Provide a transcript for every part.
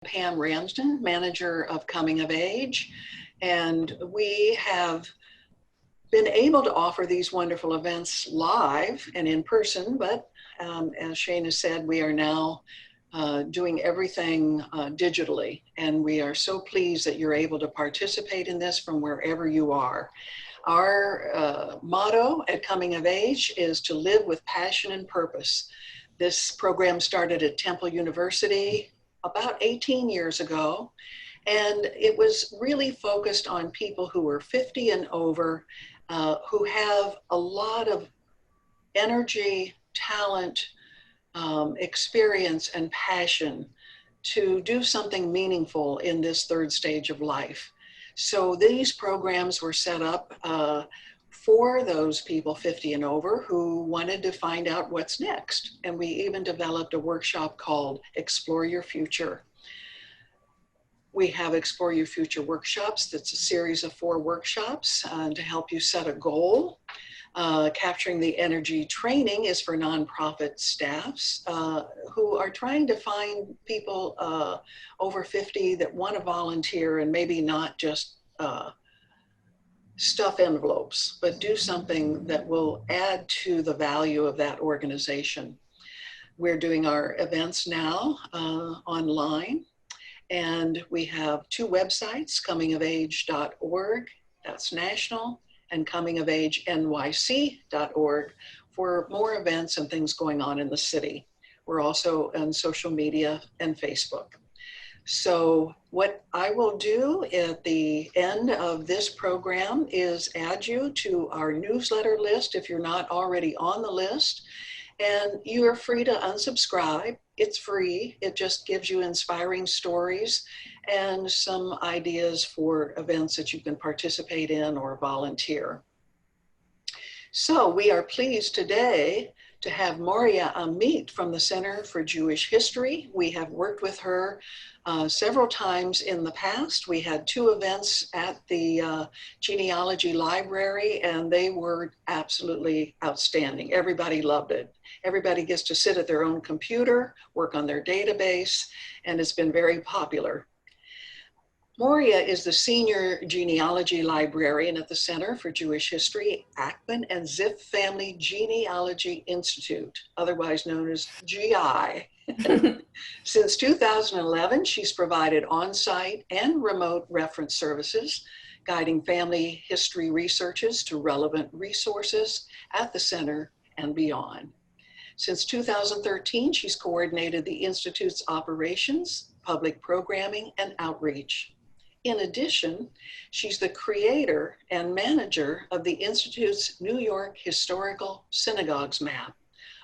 Pam Ramsden, manager of Coming of Age, and we have been able to offer these wonderful events live and in person, but as Shana said, we are now doing everything digitally, and we are so pleased that you're able to participate in this from wherever you are. Our motto at Coming of Age is to live with passion and purpose. This program started at Temple University about 18 years ago, and it was really focused on people who were 50 and over, who have a lot of energy, talent, experience, and passion to do something meaningful in this third stage of life. So these programs were set up for those people 50 and over who wanted to find out what's next. And we even developed a workshop called Explore Your Future. We have Explore Your Future workshops. That's a series of 4 workshops to help you set a goal. Capturing the Energy training is for nonprofit staffs who are trying to find people over 50 that want to volunteer and maybe not just stuff envelopes, but do something that will add to the value of that organization. We're doing our events now online, and we have 2 websites, comingofage.org, that's national, and comingofageny.org for more events and things going on in the city. We're also on social media and Facebook. So what I will do at the end of this program is add you to our newsletter list if you're not already on the list. And you are free to unsubscribe. It's free. It just gives you inspiring stories and some ideas for events that you can participate in or volunteer. So we are pleased today to have Moria Amit from the Center for Jewish History. We have worked with her several times in the past. We had 2 events at the Genealogy Library, and they were absolutely outstanding. Everybody loved it. Everybody gets to sit at their own computer, work on their database, and it's been very popular. Moria is the senior genealogy librarian at the Center for Jewish History, Ackman and Ziff Family Genealogy Institute, otherwise known as GI. Since 2011, she's provided on-site and remote reference services, guiding family history researches to relevant resources at the center and beyond. Since 2013, she's coordinated the Institute's operations, public programming, and outreach. In addition, she's the creator and manager of the Institute's New York Historical Synagogues Map,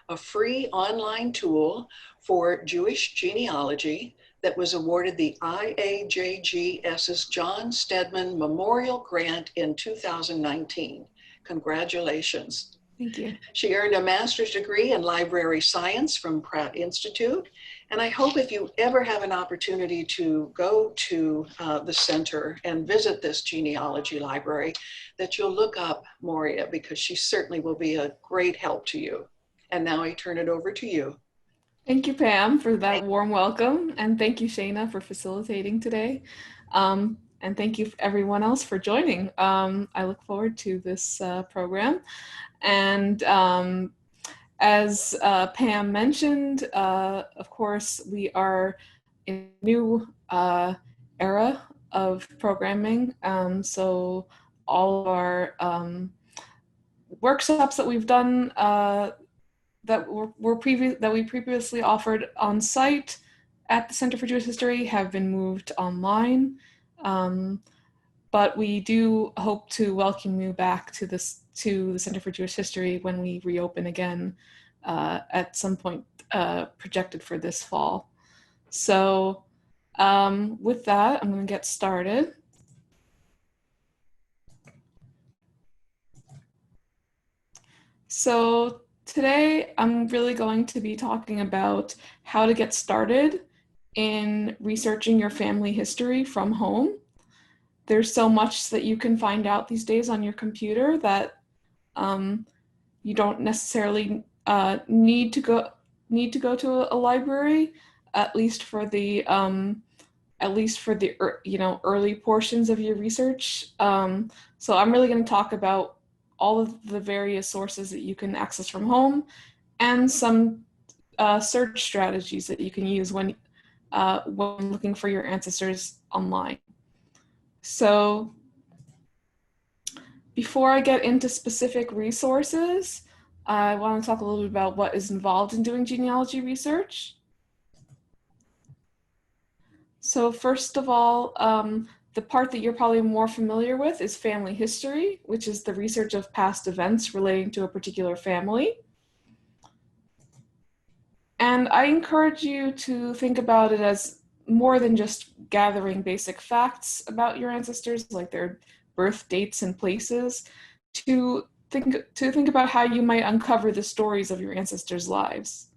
a free online tool for Jewish genealogy that was awarded the IAJGS's John Stedman Memorial Grant in 2019. Congratulations. Thank you. She earned a master's degree in library science from Pratt Institute. And I hope if you ever have an opportunity to go to the center and visit this genealogy library, that you'll look up Moria, because she certainly will be a great help to you. And now I turn it over to you. Thank you, Pam, for that warm welcome. And thank you, Shana, for facilitating today. And thank you everyone else for joining. I look forward to this program. And as Pam mentioned, of course, we are in a new era of programming. So all of our workshops that we've done that we previously offered on site at the Center for Jewish History have been moved online. But we do hope to welcome you back to the Center for Jewish History when we reopen again at some point projected for this fall. So with that, I'm going to get started. So today I'm really going to be talking about how to get started in researching your family history from home. There's so much that you can find out these days on your computer that you don't necessarily need to go to a library, at least for the at least for the early portions of your research. So I'm really going to talk about all of the various sources that you can access from home and some search strategies that you can use when looking for your ancestors online. So before I get into specific resources, I want to talk a little bit about what is involved in doing genealogy research. So first of all, the part that you're probably more familiar with is family history, which is the research of past events relating to a particular family. And I encourage you to think about it as more than just gathering basic facts about your ancestors, like their birth dates and places, to think about how you might uncover the stories of your ancestors' lives.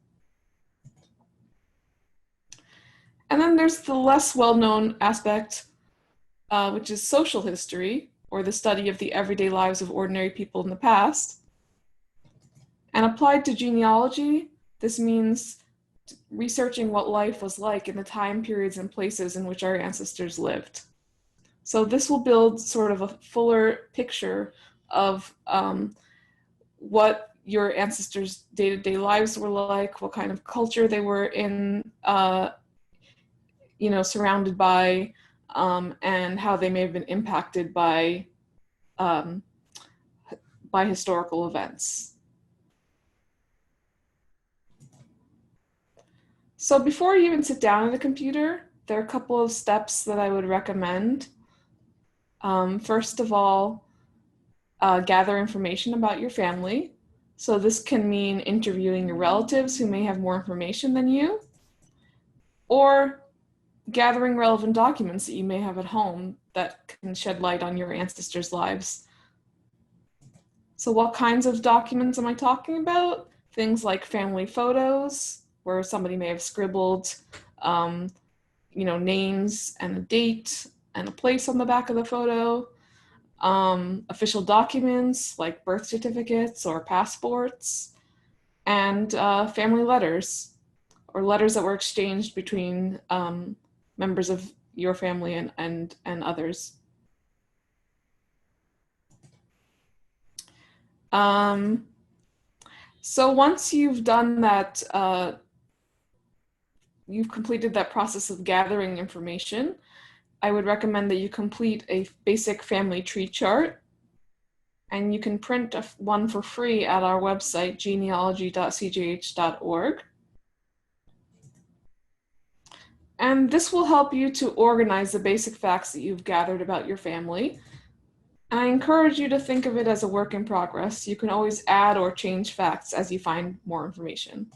And then there's the less well-known aspect, which is social history, or the study of the everyday lives of ordinary people in the past. And applied to genealogy, this means researching what life was like in the time periods and places in which our ancestors lived. So this will build sort of a fuller picture of what your ancestors' day-to-day lives were like, what kind of culture they were in, surrounded by, and how they may have been impacted by historical events. So before you even sit down at a computer, there are a couple of steps that I would recommend. First of all, gather information about your family. So this can mean interviewing your relatives who may have more information than you, or gathering relevant documents that you may have at home that can shed light on your ancestors' lives. So what kinds of documents am I talking about? Things like family photos, where somebody may have scribbled, names and a date and a place on the back of the photo. Official documents like birth certificates or passports, and family letters, or letters that were exchanged between members of your family and others. So once you've done that, you've completed that process of gathering information, I would recommend that you complete a basic family tree chart, and you can print one for free at our website, genealogy.cjh.org. And this will help you to organize the basic facts that you've gathered about your family. And I encourage you to think of it as a work in progress. You can always add or change facts as you find more information.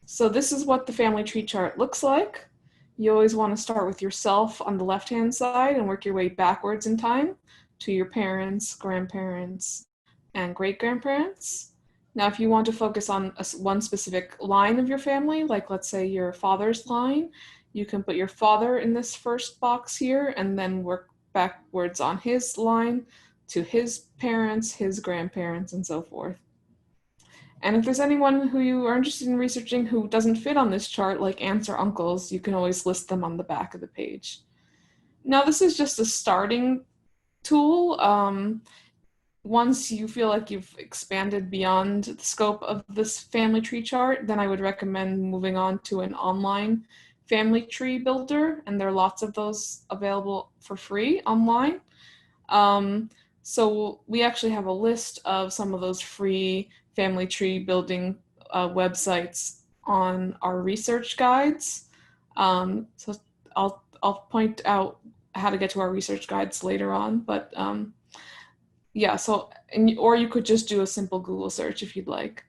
So this is what the family tree chart looks like. You always want to start with yourself on the left-hand side and work your way backwards in time to your parents, grandparents, and great-grandparents. Now, if you want to focus on one specific line of your family, like let's say your father's line, you can put your father in this first box here and then work backwards on his line to his parents, his grandparents, and so forth. And if there's anyone who you are interested in researching who doesn't fit on this chart, like aunts or uncles, you can always list them on the back of the page. Now, this is just a starting tool. Once you feel like you've expanded beyond the scope of this family tree chart, then I would recommend moving on to an online family tree builder, and there are lots of those available for free online. So we actually have a list of some of those free family tree building websites on our research guides. So I'll point out how to get to our research guides later on, but yeah, so, or you could just do a simple Google search if you'd like.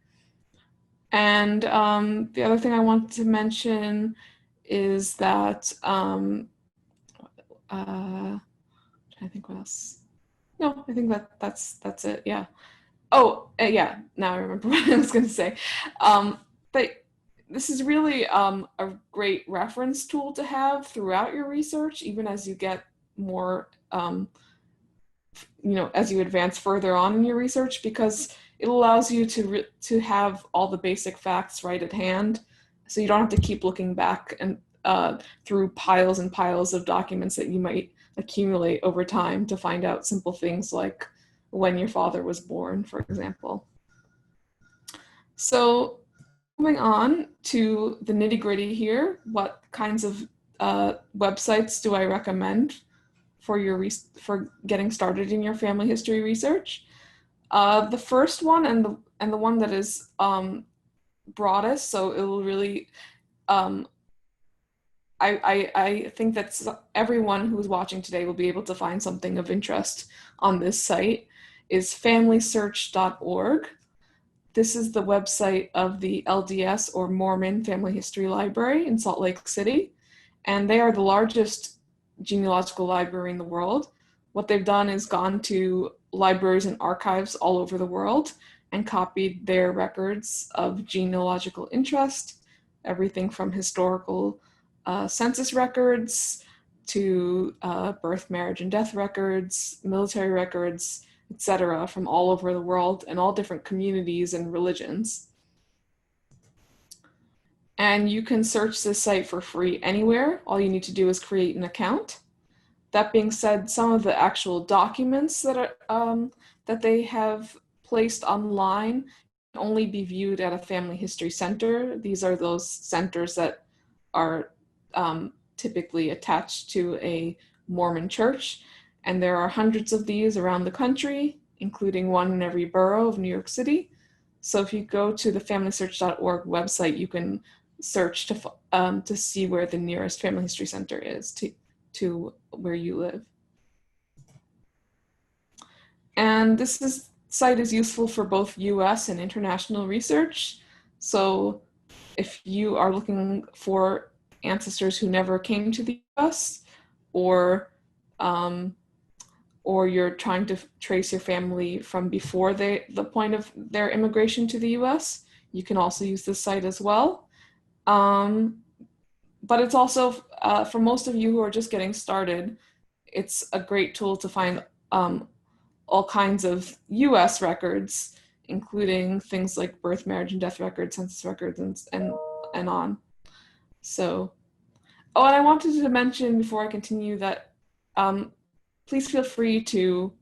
And the other thing I want to mention is that, I think what else? No, I think that's it, yeah. Oh, yeah, now I remember what I was going to say. But this is really a great reference tool to have throughout your research, even as you get more, as you advance further on in your research, because it allows you to have all the basic facts right at hand. So you don't have to keep looking back and through piles and piles of documents that you might accumulate over time to find out simple things like when your father was born, for example. So moving on to the nitty-gritty here, what kinds of websites do I recommend for getting started in your family history research? The first one and the one that is broadest, so it will really I think that everyone who's watching today will be able to find something of interest on this site, is familysearch.org. This is the website of the LDS, or Mormon Family History Library in Salt Lake City, and they are the largest genealogical library in the world. What they've done is gone to libraries and archives all over the world and copied their records of genealogical interest, everything from historical census records to birth, marriage, and death records, military records, etc., from all over the world and all different communities and religions. And you can search this site for free anywhere. All you need to do is create an account. That being said, some of the actual documents that are that they have placed online can only be viewed at a family history center. These are those centers that are typically attached to a Mormon church, and there are hundreds of these around the country, including one in every borough of New York City. So if you go to the familysearch.org website, you can search to see where the nearest family history center is to where you live. And this site is useful for both US and international research. So if you are looking for ancestors who never came to the US, or you're trying to trace your family from before the point of their immigration to the US, you can also use this site as well. But it's also, for most of you who are just getting started, it's a great tool to find all kinds of US records, including things like birth, marriage, and death records, census records, and on. So, oh, and I wanted to mention before I continue that please feel free to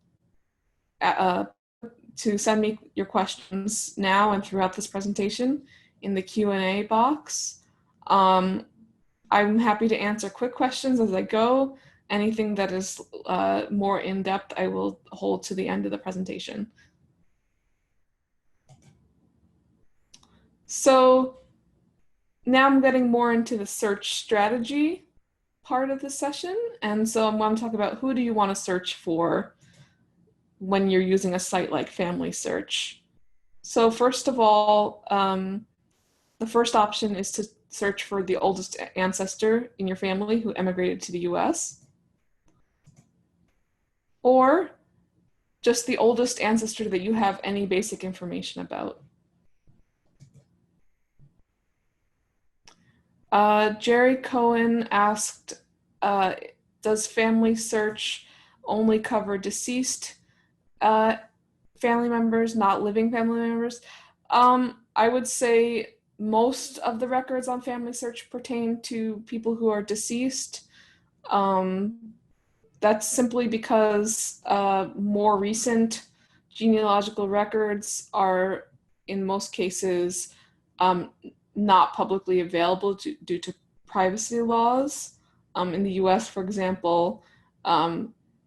send me your questions now and throughout this presentation in the Q&A box. I'm happy to answer quick questions as I go. Anything that is more in-depth, I will hold to the end of the presentation. So now I'm getting more into the search strategy part of the session. And so I'm going to talk about who do you want to search for when you're using a site like Family Search. So first of all, the first option is to search for the oldest ancestor in your family who emigrated to the US, or just the oldest ancestor that you have any basic information about. Jerry Cohen asked, does Family Search only cover deceased family members, not living family members? I would say most of the records on Family Search pertain to people who are deceased. That's simply because more recent genealogical records are, in most cases, not publicly available due to privacy laws. In the US, for example,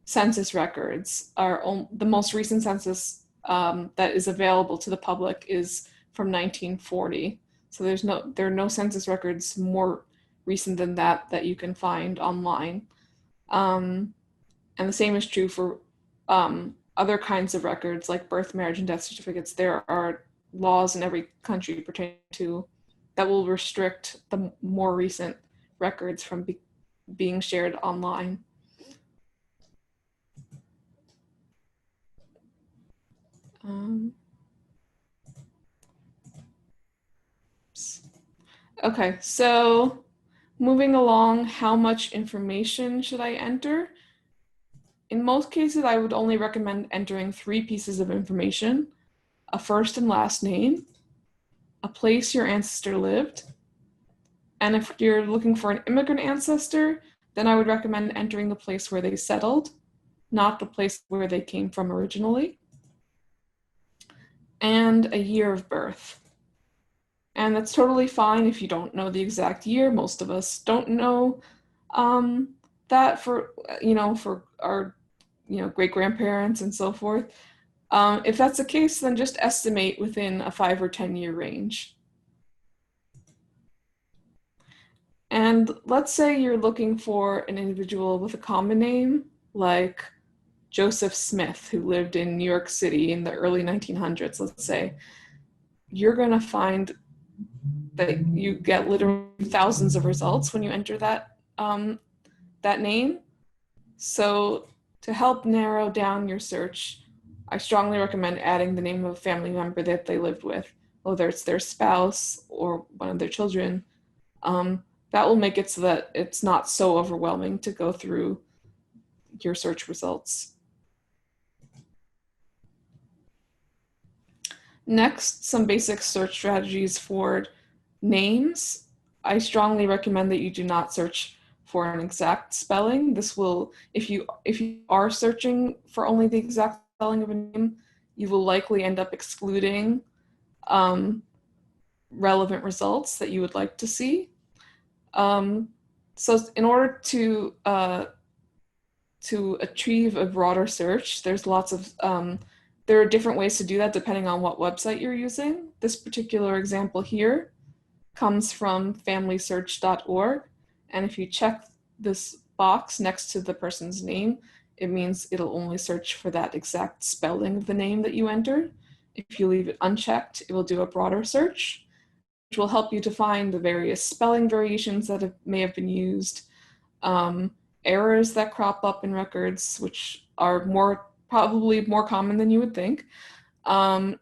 census records are the most recent census that is available to the public is from 1940. So there are no census records more recent than that you can find online. And the same is true for other kinds of records like birth, marriage, and death certificates. There are laws in every country pertaining to that will restrict the more recent records from being shared online. Okay, so moving along, how much information should I enter? In most cases, I would only recommend entering 3 pieces of information: a first and last name, a place your ancestor lived, And if you're looking for an immigrant ancestor, then I would recommend entering the place where they settled, not the place where they came from originally, and a year of birth. And that's totally fine if you don't know the exact year. Most of us don't know that for, for our, great grandparents and so forth. If that's the case, then just estimate within a 5 or 10 year range. And let's say you're looking for an individual with a common name, like Joseph Smith, who lived in New York City in the early 1900s, let's say. You're going to find that you get literally thousands of results when you enter that name. So to help narrow down your search, I strongly recommend adding the name of a family member that they lived with, whether it's their spouse or one of their children. That will make it so that it's not so overwhelming to go through your search results. Next, some basic search strategies for names. I strongly recommend that you do not search for an exact spelling. This will, if you are searching for only the exact spelling of a name, you will likely end up excluding relevant results that you would like to see. So in order to achieve a broader search, there's lots of there are different ways to do that depending on what website you're using. This particular example here comes from familysearch.org, and if you check this box next to the person's name, it means it'll only search for that exact spelling of the name that you entered. If you leave it unchecked, it will do a broader search, which will help you to find the various spelling variations that may have been used, errors that crop up in records, which are probably more common than you would think,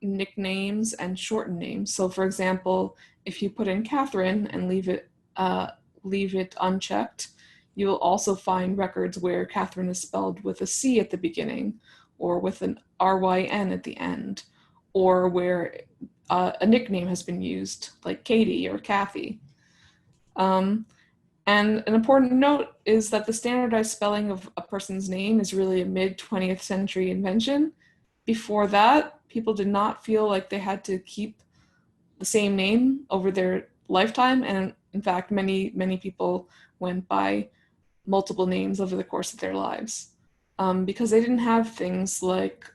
nicknames and shortened names. So for example, if you put in Catherine and leave it unchecked, you will also find records where Catherine is spelled with a C at the beginning, or with an RYN at the end, or where a nickname has been used, like Katie or Kathy. And an important note is that the standardized spelling of a person's name is really a mid-20th century invention. Before that, people did not feel like they had to keep the same name over their lifetime. And in fact, many people went by multiple names over the course of their lives, because they didn't have things like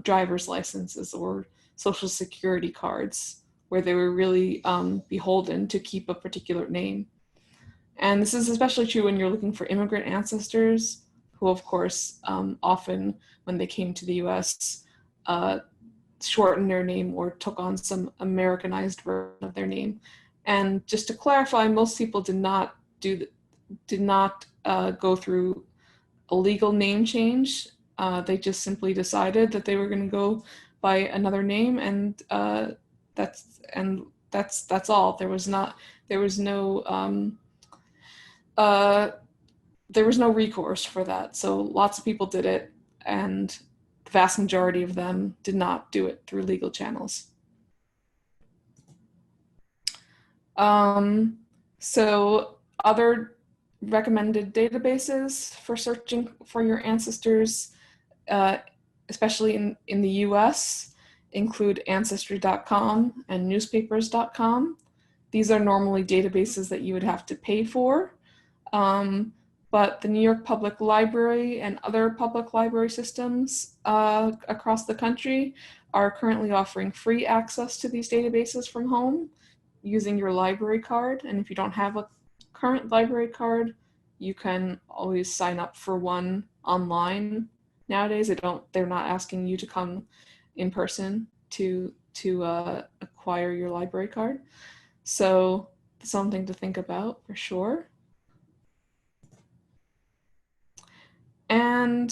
driver's licenses or social security cards, where they were really beholden to keep a particular name. And this is especially true when you're looking for immigrant ancestors, who of course often when they came to the US shortened their name or took on some Americanized version of their name. And just to clarify, most people did not go through a legal name change. They just simply decided that they were going to go by another name, and that's all. There was no recourse for that. So lots of people did it, and the vast majority of them did not do it through legal channels. So other recommended databases for searching for your ancestors, especially in the US, include ancestry.com and newspapers.com. These are normally databases that you would have to pay for. But the New York Public Library and other public library systems across the country are currently offering free access to these databases from home using your library card. And if you don't have a current library card, you can always sign up for one online. Nowadays, they're not asking you to come in person to acquire your library card. So something to think about for sure. And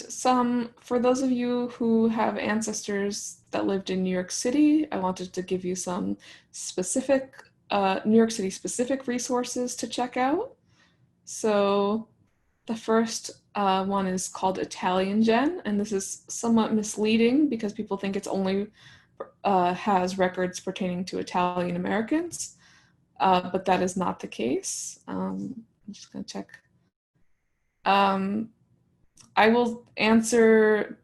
for those of you who have ancestors that lived in New York City, I wanted to give you some specific New York City specific resources to check out. So the first one is called Italian Gen, and this is somewhat misleading because people think it's only has records pertaining to Italian Americans. but that is not the case. I'm just going to check. I will answer,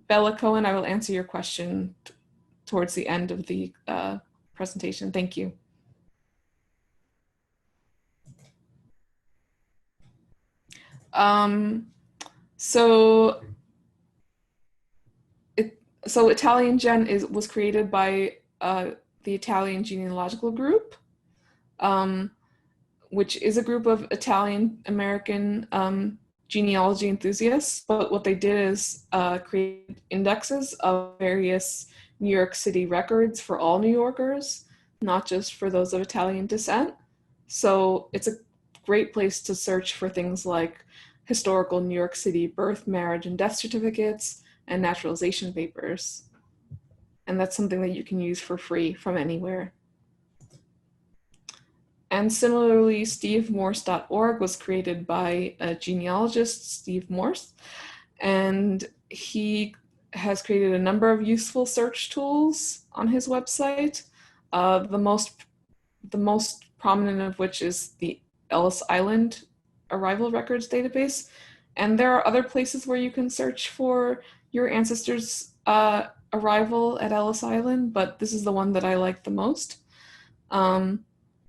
Bella Cohen, I will answer your question towards the end of the presentation. Thank you. So Italian Gen was created by the Italian Genealogical Group, which is a group of Italian American genealogy enthusiasts. But what they did is create indexes of various New York City records for all New Yorkers, not just for those of Italian descent. So it's a great place to search for things like historical New York City birth, marriage, and death certificates, and naturalization papers. And that's something that you can use for free from anywhere. And similarly, SteveMorse.org was created by a genealogist, Steve Morse, and he has created a number of useful search tools on his website. The most prominent of which is the Ellis Island Arrival Records database. And there are other places where you can search for your ancestors' arrival at Ellis Island, but this is the one that I like the most.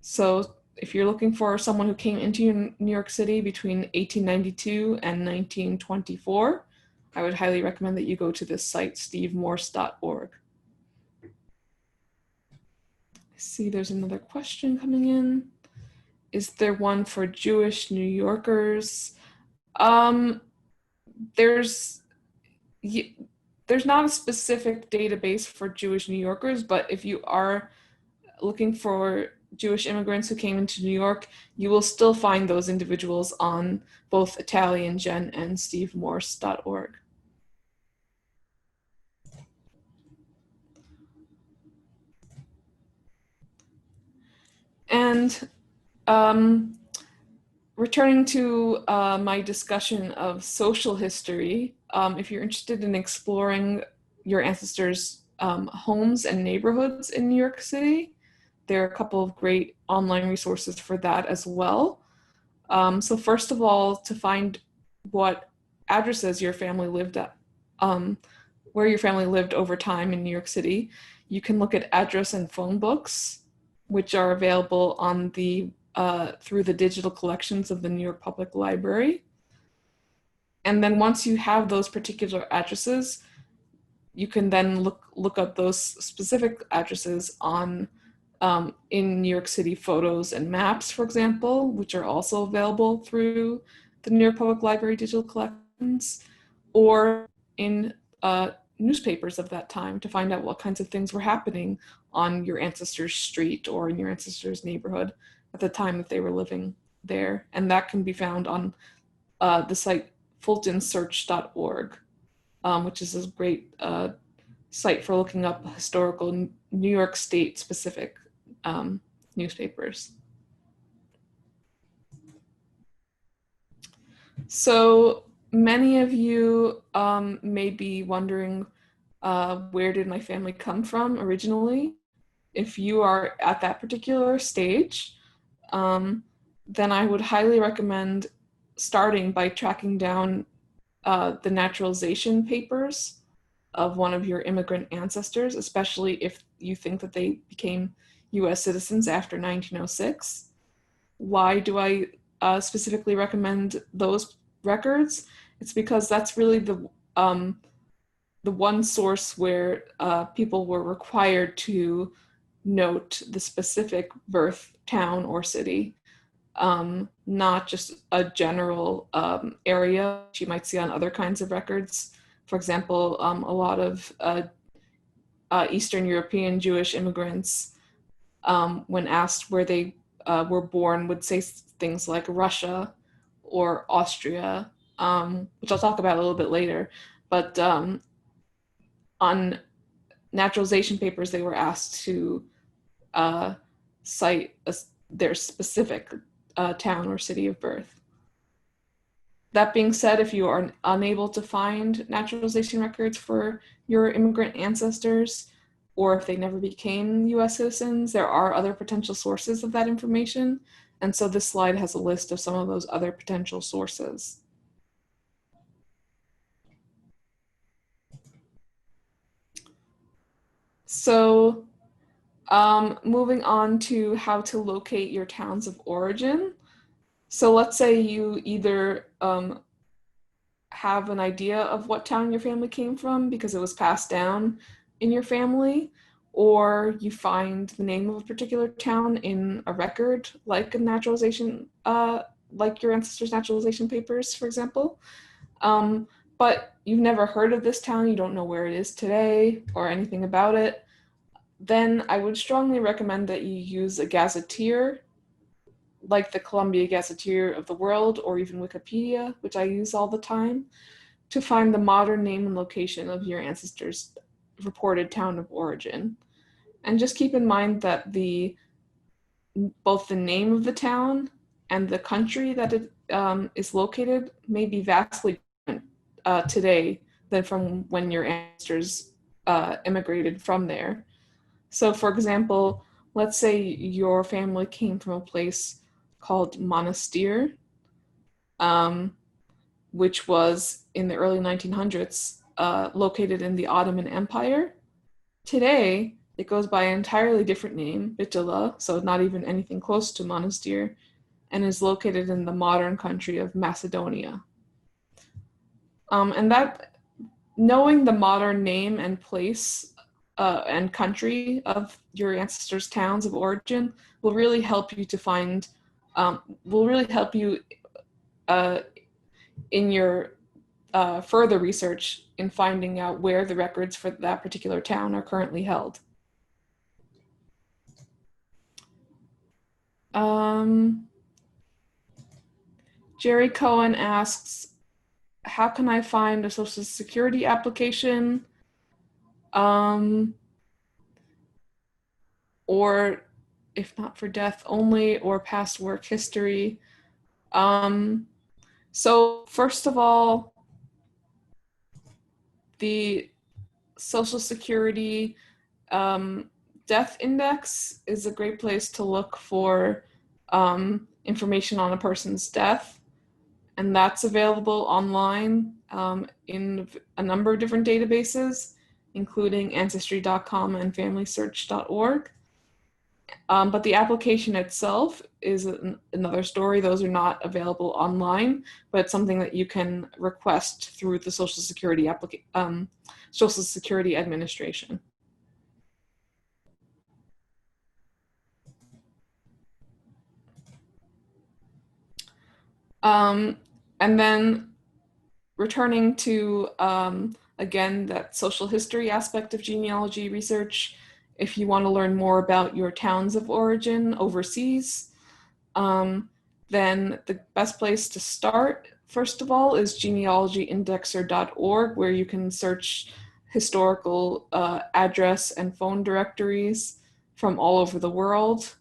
So if you're looking for someone who came into New York City between 1892 and 1924, I would highly recommend that you go to this site, stevemorse.org. I see there's another question coming in. Is there one for Jewish New Yorkers? There's not a specific database for Jewish New Yorkers, but if you are looking for Jewish immigrants who came into New York, you will still find those individuals on both Italian Gen and stevemorse.org. And returning to my discussion of social history, if you're interested in exploring your ancestors' homes and neighborhoods in New York City, there are a couple of great online resources for that as well. So first of all, to find what addresses your family lived at, where your family lived over time in New York City, you can look at address and phone books, which are available on the through the digital collections of the New York Public Library. And then once you have those particular addresses, you can then look up those specific addresses on in New York City photos and maps, for example, which are also available through the New York Public Library digital collections, or in newspapers of that time to find out what kinds of things were happening on your ancestors' street or in your ancestors' neighborhood at the time that they were living there. And that can be found on the site fultonsearch.org, which is a great site for looking up historical New York State specific newspapers. So many of you may be wondering, where did my family come from originally? If you are at that particular stage, then I would highly recommend starting by tracking down the naturalization papers of one of your immigrant ancestors, especially if you think that they became US citizens after 1906. Why do I specifically recommend those records? It's because that's really the one source where people were required to note the specific birth town or city, not just a general area which you might see on other kinds of records. For example, a lot of Eastern European Jewish immigrants, when asked where they were born, would say things like Russia or Austria, which I'll talk about a little bit later. But on naturalization papers, they were asked to cite their specific town or city of birth. That being said, if you are unable to find naturalization records for your immigrant ancestors, or if they never became US citizens, there are other potential sources of that information. And so this slide has a list of some of those other potential sources. So moving on to how to locate your towns of origin. So let's say you either have an idea of what town your family came from because it was passed down in your family, or you find the name of a particular town in a record, like a naturalization, like your ancestors' naturalization papers, for example. But you've never heard of this town, you don't know where it is today or anything about it, then I would strongly recommend that you use a gazetteer like the Columbia Gazetteer of the World or even Wikipedia, which I use all the time, to find the modern name and location of your ancestors' reported town of origin. And just keep in mind that both the name of the town and the country that it is located may be vastly different today than from when your ancestors immigrated from there. So, for example, let's say your family came from a place called Monastir, um, which was in the early 1900s, located in the Ottoman Empire. Today, it goes by an entirely different name, Bitula, so not even anything close to Monastir, and is located in the modern country of Macedonia. And that knowing the modern name and place and country of your ancestors' towns of origin will really help you to find, will really help you in your further research in finding out where the records for that particular town are currently held. Jerry Cohen asks, how can I find a Social Security application? Or if not for death only, or past work history. So first of all, the Social Security death index is a great place to look for information on a person's death. And that's available online in a number of different databases, including ancestry.com and familysearch.org. But the application itself is another story. Those are not available online, but it's something that you can request through the Social Security Social Security Administration. And then returning to, again, that social history aspect of genealogy research, if you want to learn more about your towns of origin overseas, then the best place to start, first of all, is genealogyindexer.org, where you can search historical address and phone directories from all over the world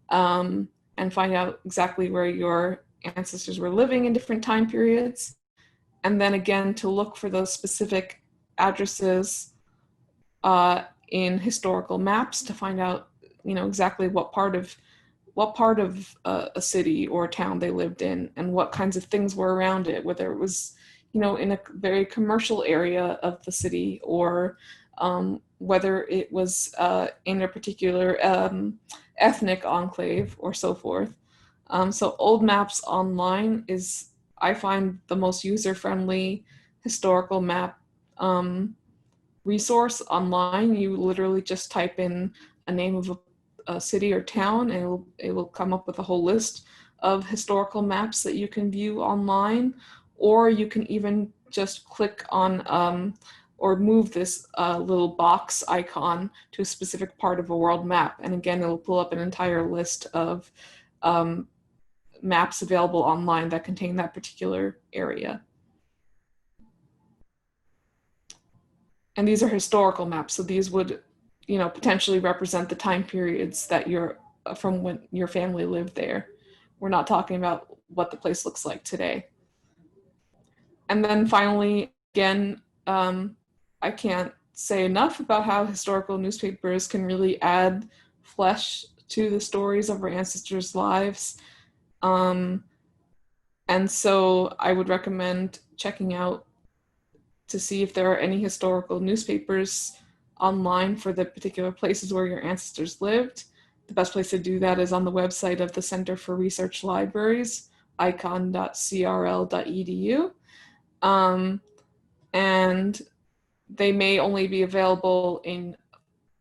and find out exactly where your ancestors were living in different time periods. And then again, to look for those specific addresses in historical maps to find out, exactly what part of a city or a town they lived in and what kinds of things were around it, whether it was, in a very commercial area of the city or whether it was in a particular ethnic enclave or so forth. So old maps online is, I find, the most user-friendly historical map resource online. You literally just type in a name of a city or town and it will come up with a whole list of historical maps that you can view online, or you can even just click on or move this little box icon to a specific part of a world map. And again, it will pull up an entire list of maps available online that contain that particular area. And these are historical maps, so these would, potentially represent the time periods that you're from when your family lived there. We're not talking about what the place looks like today. And then finally, again, I can't say enough about how historical newspapers can really add flesh to the stories of our ancestors' lives. And so I would recommend checking out to see if there are any historical newspapers online for the particular places where your ancestors lived. The best place to do that is on the website of the Center for Research Libraries, icon.crl.edu. And they may only be available in,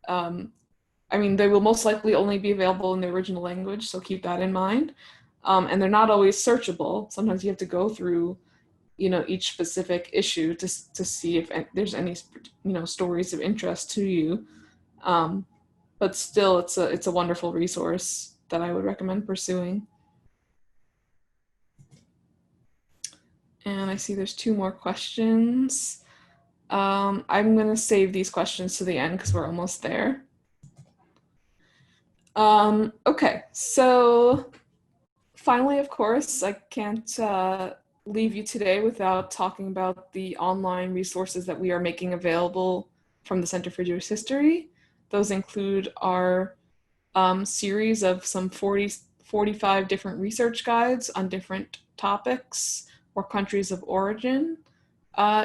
they will most likely only be available in the original language, so keep that in mind. And they're not always searchable. Sometimes you have to go through, each specific issue to see if there's any, stories of interest to you. But still, it's a wonderful resource that I would recommend pursuing. And I see there's 2 more questions. I'm going to save these questions to the end because we're almost there. Okay, so finally, of course, I can't leave you today without talking about the online resources that we are making available from the Center for Jewish History. Those include our series of some 45 different research guides on different topics or countries of origin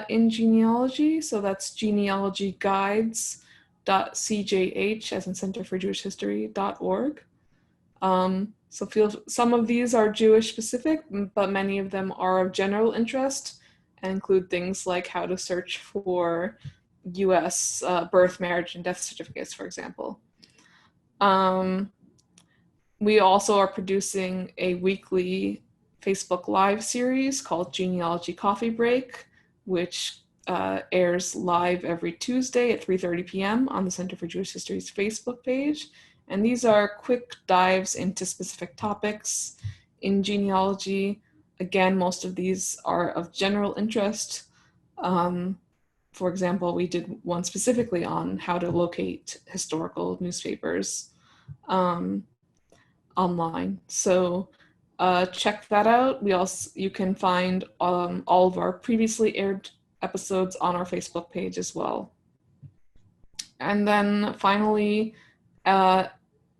in genealogy. So that's genealogyguides.cjh, as in Center for Jewish History.org. So some of these are Jewish specific, but many of them are of general interest and include things like how to search for US birth, marriage, and death certificates, for example. We also are producing a weekly Facebook Live series called Genealogy Coffee Break, which airs live every Tuesday at 3:30 p.m. on the Center for Jewish History's Facebook page. And these are quick dives into specific topics in genealogy. Again, most of these are of general interest. For example, we did one specifically on how to locate historical newspapers online. So check that out. You can find all of our previously aired episodes on our Facebook page as well. And then finally,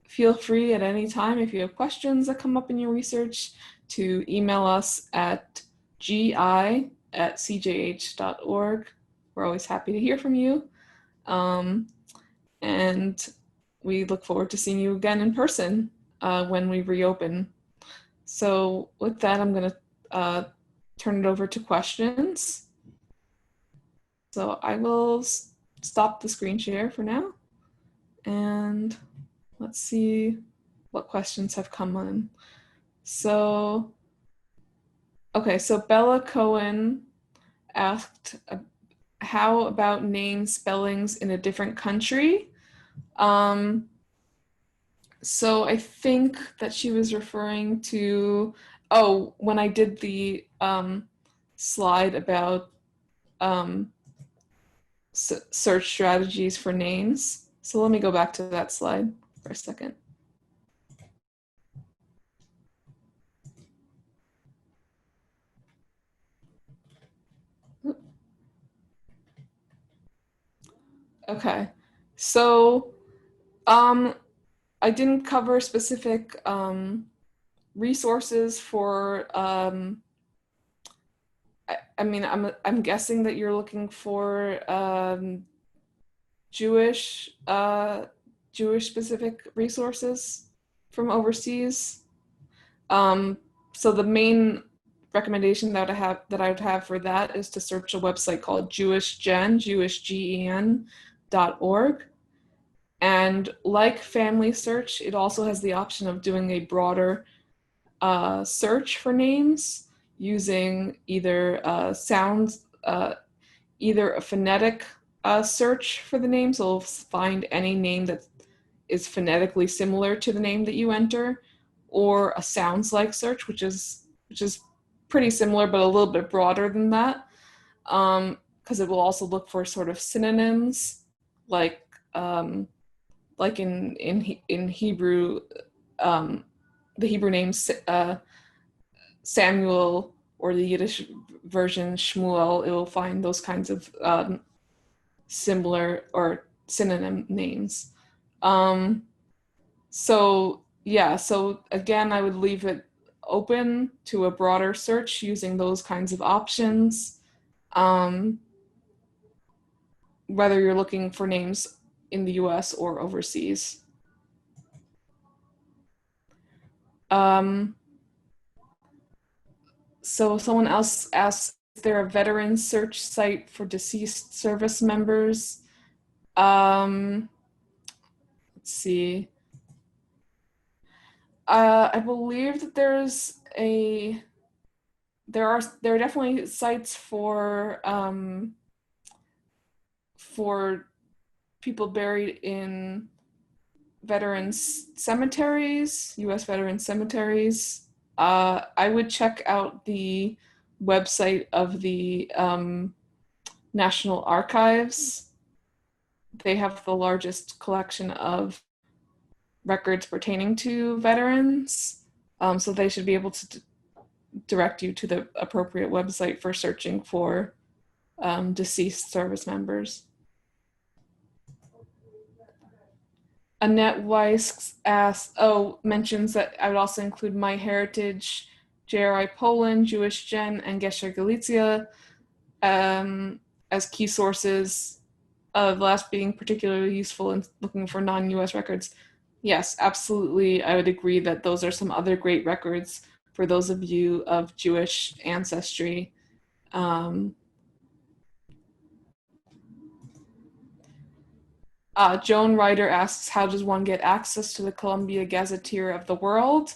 feel free at any time, if you have questions that come up in your research, to email us at gi@cjh.org. We're always happy to hear from you. And we look forward to seeing you again in person when we reopen. So with that, I'm going to turn it over to questions. So I will stop the screen share for now. And let's see what questions have come in. So, okay, so Bella Cohen asked, how about name spellings in a different country? So I think that she was referring to, when I did the slide about search strategies for names. So let me go back to that slide for a second. Okay, so I didn't cover specific resources for. I'm guessing that you're looking for Jewish specific resources from overseas. So the main recommendation that I would have for that is to search a website called jewishgen.org. And like Family Search, it also has the option of doing a broader search for names using either either a phonetic search for the name, so it'll find any name that is phonetically similar to the name that you enter, or a sounds like search, which is pretty similar but a little bit broader than that, because it will also look for sort of synonyms, like in Hebrew, the Hebrew name Samuel, or the Yiddish version Shmuel. It will find those kinds of similar or synonym names. So yeah, so again, I would leave it open to a broader search using those kinds of options. Whether you're looking for names in the US or overseas. So someone else asks, is there a veteran search site for deceased service members? Let's see. I believe that there are definitely sites for people buried in veterans cemeteries, U.S. veteran cemeteries. I would check out the website of the National Archives. They have the largest collection of records pertaining to veterans, so they should be able to direct you to the appropriate website for searching for deceased service members. Annette Weiss mentions that I would also include MyHeritage, JRI Poland, Jewish Gen, and Gesher Galicia as key sources, the last being particularly useful in looking for non-US records. Yes, absolutely. I would agree that those are some other great records for those of you of Jewish ancestry. Joan Ryder asks, how does one get access to the Columbia Gazetteer of the World?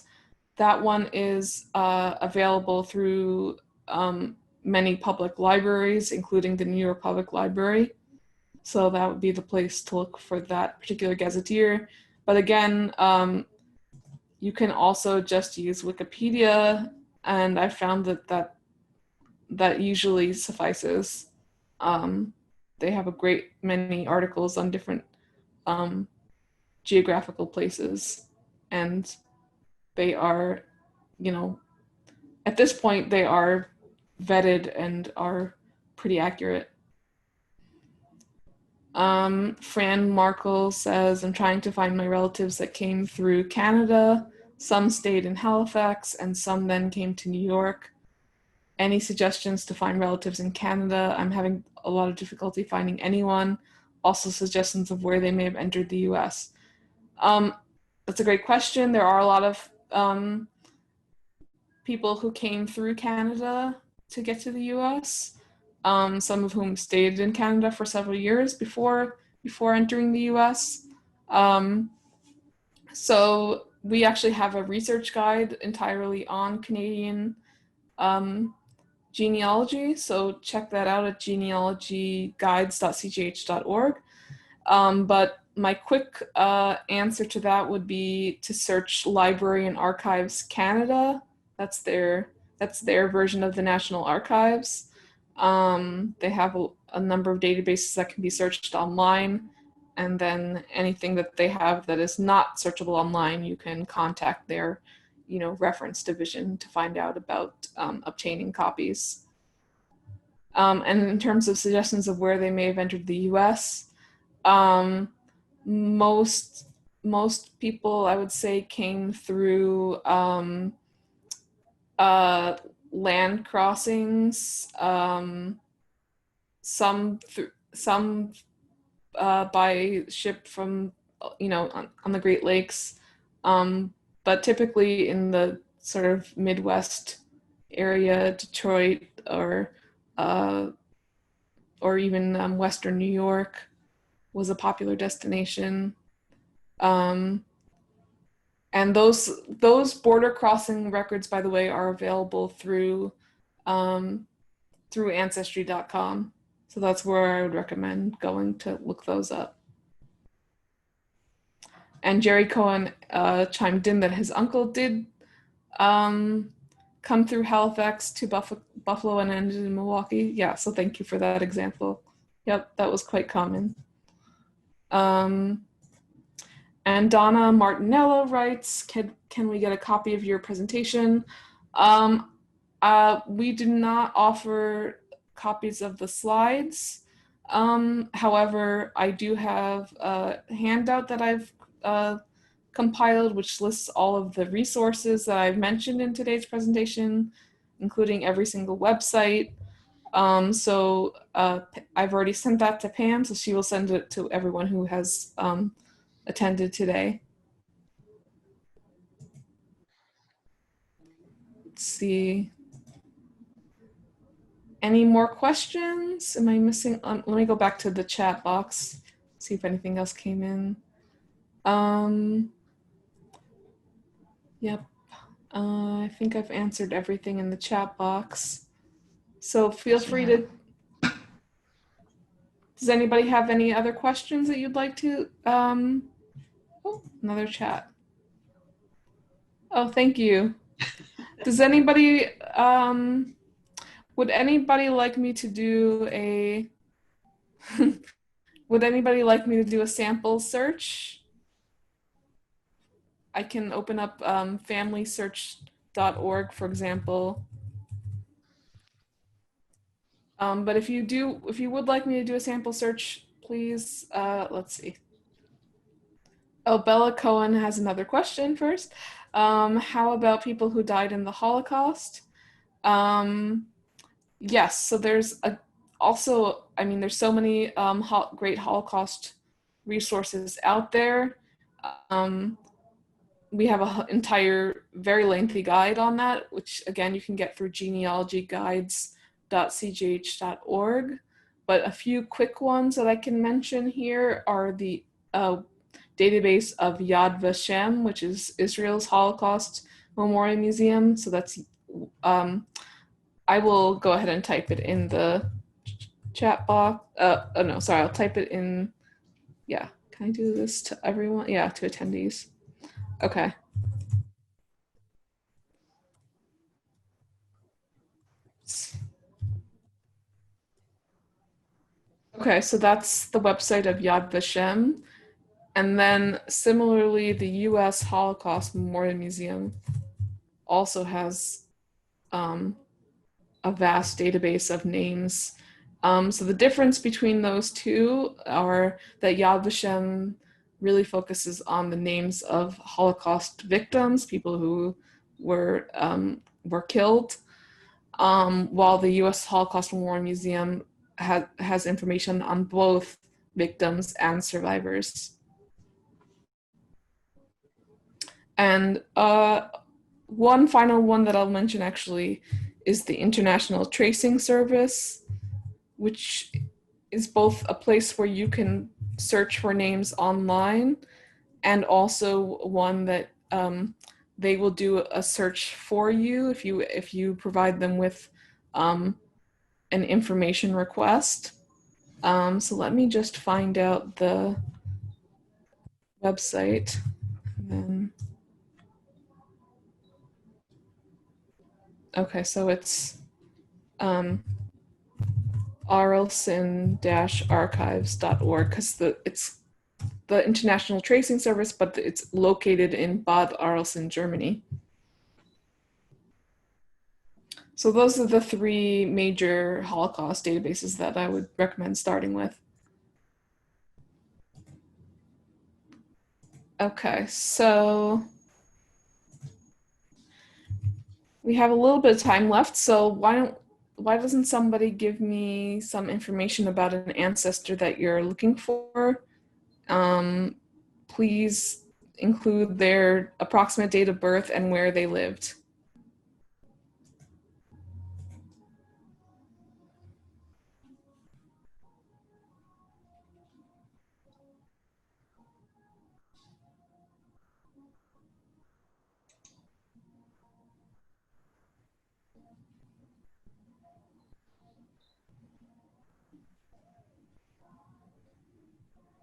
That one is available through many public libraries, including the New York Public Library. So that would be the place to look for that particular gazetteer. But again, you can also just use Wikipedia, and I found that usually suffices. They have a great many articles on different geographical places, and they are, at this point, they are vetted and are pretty accurate. Fran Markle says, I'm trying to find my relatives that came through Canada. Some stayed in Halifax and some then came to New York. Any suggestions to find relatives in Canada? I'm having a lot of difficulty finding anyone. Also suggestions of where they may have entered the US. That's a great question. There are a lot of people who came through Canada to get to the US, some of whom stayed in Canada for several years before entering the US. So we actually have a research guide entirely on Canadian genealogy, so check that out at genealogyguides.cgh.org. But my quick answer to that would be to search Library and Archives Canada. That's their version of the National Archives. They have a number of databases that can be searched online, and then anything that they have that is not searchable online, you can contact their reference division to find out about obtaining copies. And in terms of suggestions of where they may have entered the US, most people, I would say, came through land crossings, some by ship from on the Great Lakes, but typically in the sort of Midwest area, Detroit or even Western New York was a popular destination. And those border crossing records, by the way, are available through ancestry.com. So that's where I would recommend going to look those up. And Jerry Cohen chimed in that his uncle did come through Halifax to Buffalo and ended in Milwaukee. Yeah, so thank you for that example. Yep, that was quite common. And Donna Martinello writes, can we get a copy of your presentation? We do not offer copies of the slides. However, I do have a handout that I've compiled, which lists all of the resources that I've mentioned in today's presentation, including every single website. I've already sent that to Pam, so she will send it to everyone who has attended today. Let's see. Any more questions? Am I missing? Let me go back to the chat box, see if anything else came in. Yep. I think I've answered everything in the chat box. So feel free to. Does anybody have any other questions that you'd like to? Oh, another chat. Oh, thank you. Does anybody? Would anybody like me to do a? Would anybody like me to do a sample search? I can open up familysearch.org, for example. But if you would like me to do a sample search, please, let's see. Oh, Bella Cohen has another question first. How about people who died in the Holocaust? Yes, so there's there's so many great Holocaust resources out there. We have an entire, very lengthy guide on that, which again you can get through genealogyguides.cgh.org. But a few quick ones that I can mention here are the database of Yad Vashem, which is Israel's Holocaust Memorial Museum. So that's, I will go ahead and type it in the chat box. No, sorry, I'll type it in. Yeah, can I do this to everyone? Yeah, to attendees. Okay. Okay, so that's the website of Yad Vashem. And then similarly, the US Holocaust Memorial Museum also has a vast database of names. So the difference between those two are that Yad Vashem really focuses on the names of Holocaust victims, people who were killed, while the U.S. Holocaust Memorial Museum has information on both victims and survivors. And one final one that I'll mention actually is the International Tracing Service, which is both a place where you can search for names online and also one that they will do a search for you if you provide them with an information request. So let me just find out the website. And then, okay, so it's arlsen-archives.org because it's the International Tracing Service, but it's located in Bad Arolsen, Germany. So those are the three major Holocaust databases that I would recommend starting with. Okay, so we have a little bit of time left, so why doesn't somebody give me some information about an ancestor that you're looking for? Please include their approximate date of birth and where they lived.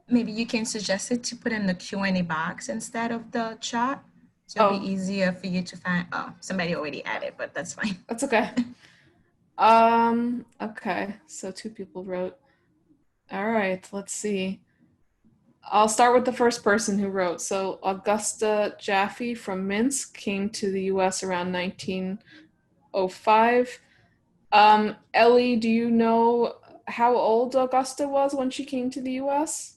Maybe you can suggest it to put in the Q&A box instead of the chat. So it'll be easier for you to find. Oh, somebody already added, but that's fine. That's okay. Okay, so two people wrote. All right, let's see. I'll start with the first person who wrote. So Augusta Jaffe from Minsk came to the US around 1905. Ellie, do you know how old Augusta was when she came to the US?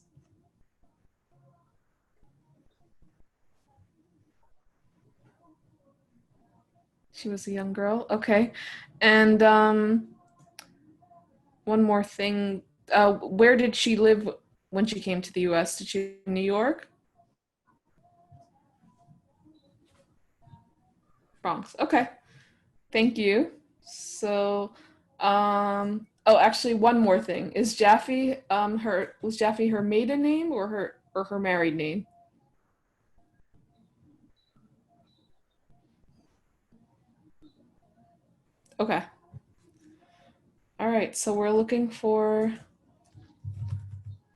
She was a young girl. Okay. And one more thing. Where did she live when she came to the US? Did she live in New York? Bronx. Okay. Thank you. So, oh, actually, one more thing. Is Jaffe was Jaffe her maiden name or her married name? Okay. All right. So we're looking for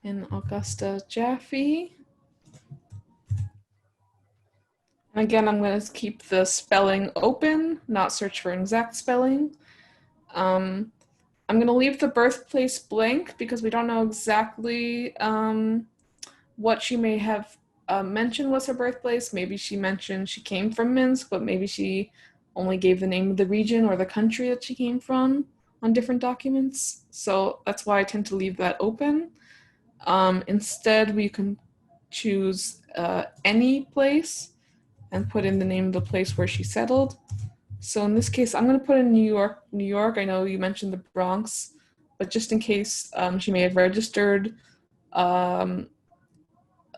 an Augusta Jaffe. And again, I'm going to keep the spelling open, not search for an exact spelling. I'm going to leave the birthplace blank because we don't know exactly what she may have mentioned was her birthplace. Maybe she mentioned she came from Minsk, but maybe she only gave the name of the region or the country that she came from on different documents. So that's why I tend to leave that open. Instead, we can choose any place and put in the name of the place where she settled. So in this case, I'm going to put in New York. New York, I know you mentioned the Bronx, but just in case she may have registered um,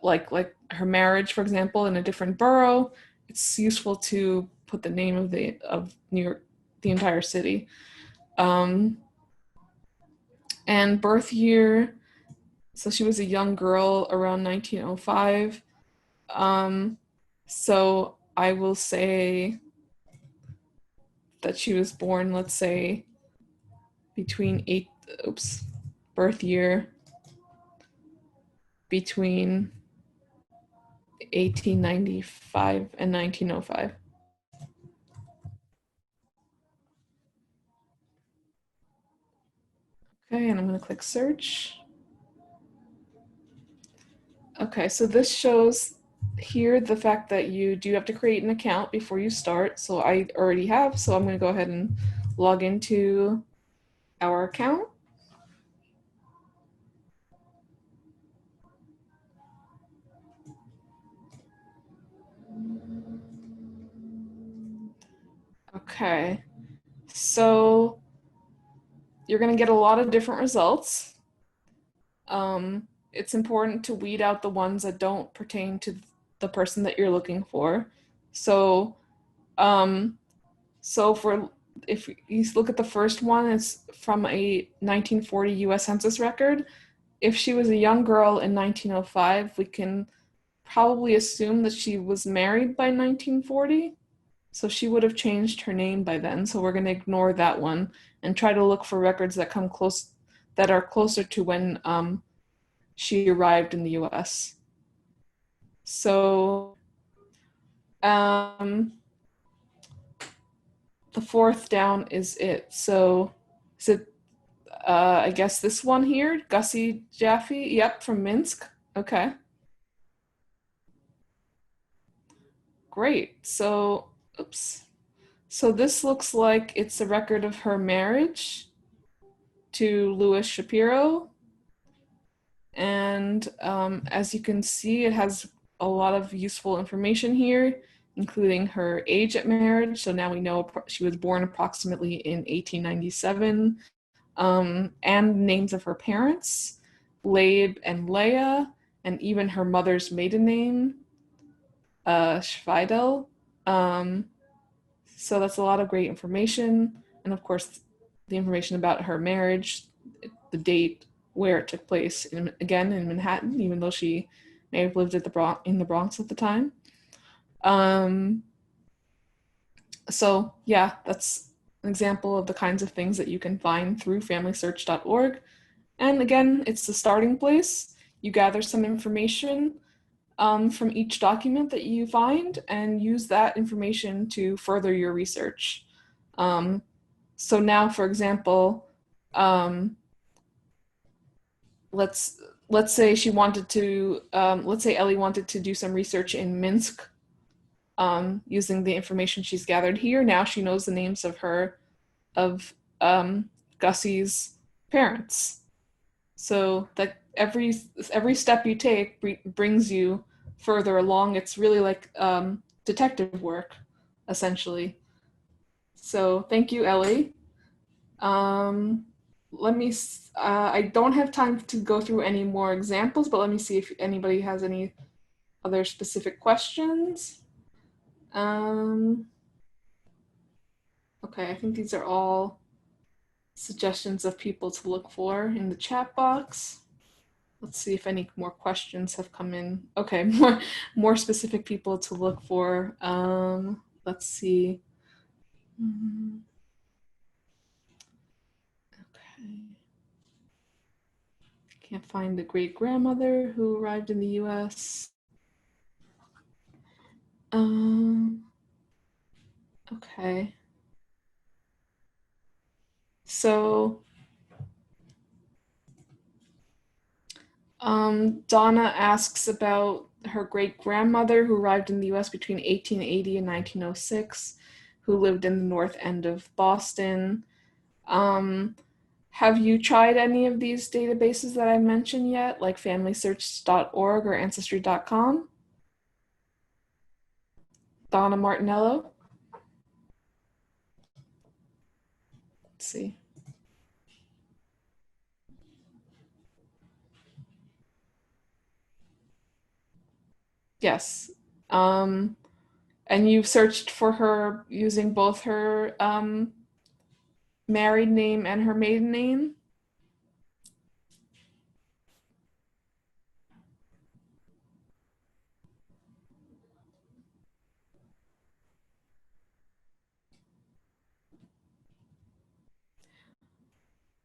like her marriage, for example, in a different borough, it's useful to put the name of New York, the entire city. And birth year, so she was a young girl around 1905. So I will say that she was born, let's say, between birth year between 1895 and 1905. Okay, and I'm going to click search. Okay, so this shows here the fact that you do have to create an account before you start. So I already have, so I'm going to go ahead and log into our account. Okay, so you're going to get a lot of different results. It's important to weed out the ones that don't pertain to the person that you're looking for. So, um, so for if you look at the first one, it's from a 1940 U.S. Census record. If she was a young girl in 1905, we can probably assume that she was married by 1940. So she would have changed her name by then. So we're going to ignore that one and try to look for records that come close, that are closer to when she arrived in the US. So the fourth down is it. So is it, I guess this one here, Gussie Jaffe? Yep, from Minsk. Okay, great. So, oops. So this looks like it's a record of her marriage to Louis Shapiro. And as you can see, it has a lot of useful information here, including her age at marriage. So now we know she was born approximately in 1897, and names of her parents, Labe and Leah, and even her mother's maiden name, Schweidel. So that's a lot of great information. And of course, the information about her marriage, the date, where it took place, again in Manhattan, even though she may have lived at in the Bronx at the time. So yeah, that's an example of the kinds of things that you can find through familysearch.org. And again, it's the starting place. You gather some information from each document that you find and use that information to further your research. So now, for example, let's say she wanted to, let's say Ellie wanted to do some research in Minsk using the information she's gathered here. Now she knows the names of Gussie's parents. So that every step you take brings you further along. It's really like detective work, essentially. So thank you, Ellie. Um, let me, I don't have time to go through any more examples, but let me see if anybody has any other specific questions. Okay, I think these are all suggestions of people to look for in the chat box. Let's see if any more questions have come in. Okay, more specific people to look for. Let's see. Okay. Can't find the great grandmother who arrived in the U.S. Okay. So, Donna asks about her great grandmother who arrived in the U.S. between 1880 and 1906, who lived in the north end of Boston. Have you tried any of these databases that I mentioned yet, like FamilySearch.org or Ancestry.com? Donna Martinello? Let's see. Yes. And you've searched for her using both her married name and her maiden name?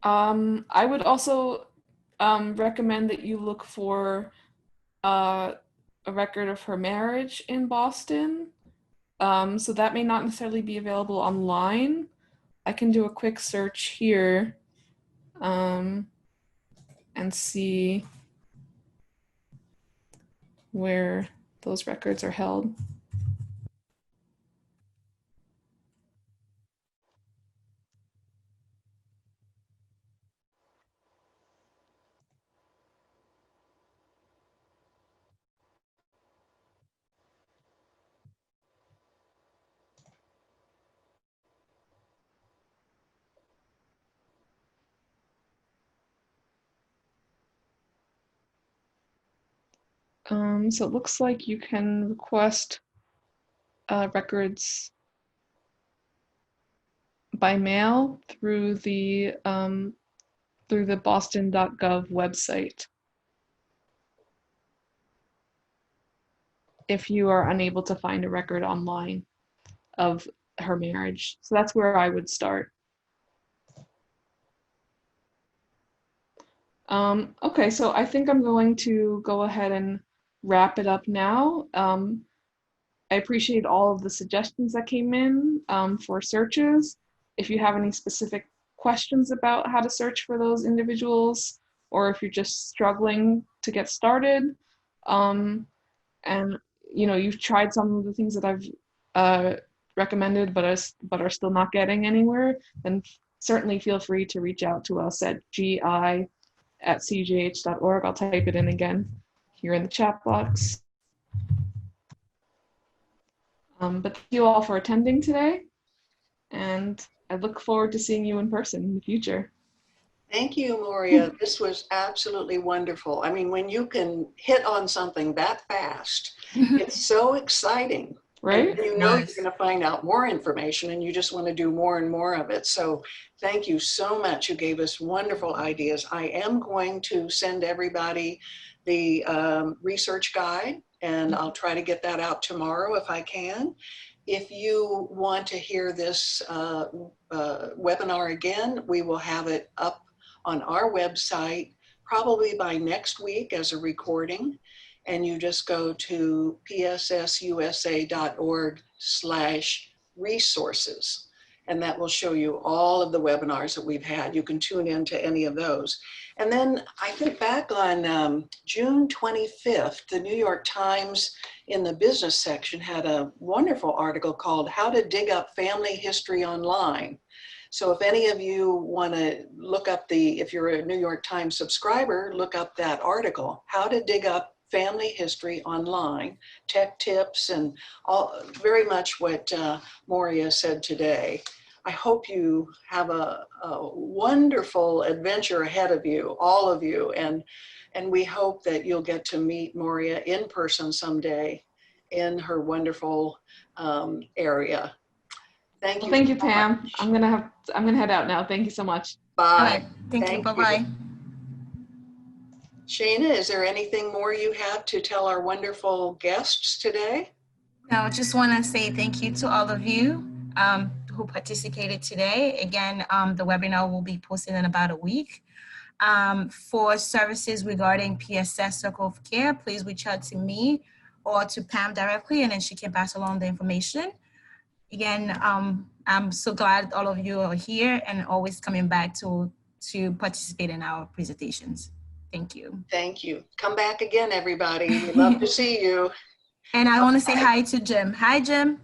I would also recommend that you look for a record of her marriage in Boston. So that may not necessarily be available online. I can do a quick search here and see where those records are held. So it looks like you can request records by mail through the boston.gov website if you are unable to find a record online of her marriage. So that's where I would start. Okay, so I think I'm going to go ahead and wrap it up now. I appreciate all of the suggestions that came in for searches. If you have any specific questions about how to search for those individuals, or if you're just struggling to get started, and you've tried some of the things that I've recommended, but are still not getting anywhere, then certainly feel free to reach out to us at gi@cjh.org. I'll type it in again here in the chat box. But thank you all for attending today, and I look forward to seeing you in person in the future. Thank you, Moria. This was absolutely wonderful. I mean, when you can hit on something that fast, it's so exciting. Right? And you know you're going to find out more information and you just want to do more and more of it. So thank you so much. You gave us wonderful ideas. I am going to send everybody the research guide, and I'll try to get that out tomorrow if I can. If you want to hear this webinar again, we will have it up on our website probably by next week as a recording. And you just go to pssusa.org/resources. And that will show you all of the webinars that we've had. You can tune into any of those. And then I think back on June 25th, the New York Times in the business section had a wonderful article called How to Dig Up Family History Online. So if any of you want to look up if you're a New York Times subscriber, look up that article, How to Dig Up Family History Online, Tech Tips, and all, very much what Moria said today. I hope you have a wonderful adventure ahead of you, all of you, and we hope that you'll get to meet Moria in person someday in her wonderful area. Thank you. Well, thank you, so Pam. much. I'm gonna head out now. Thank you so much. Bye. All right. Thank you. Bye-bye. Shana, is there anything more you have to tell our wonderful guests today? No, I just want to say thank you to all of you who participated today. Again, the webinar will be posted in about a week. For services regarding PSS Circle of Care, please reach out to me or to Pam directly, and then she can pass along the information. Again, I'm so glad all of you are here and always coming back to participate in our presentations. Thank you. Thank you. Come back again, everybody. We'd love to see you. And I want to say hi to Jim. Hi, Jim.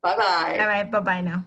Bye-bye. All right, bye-bye now.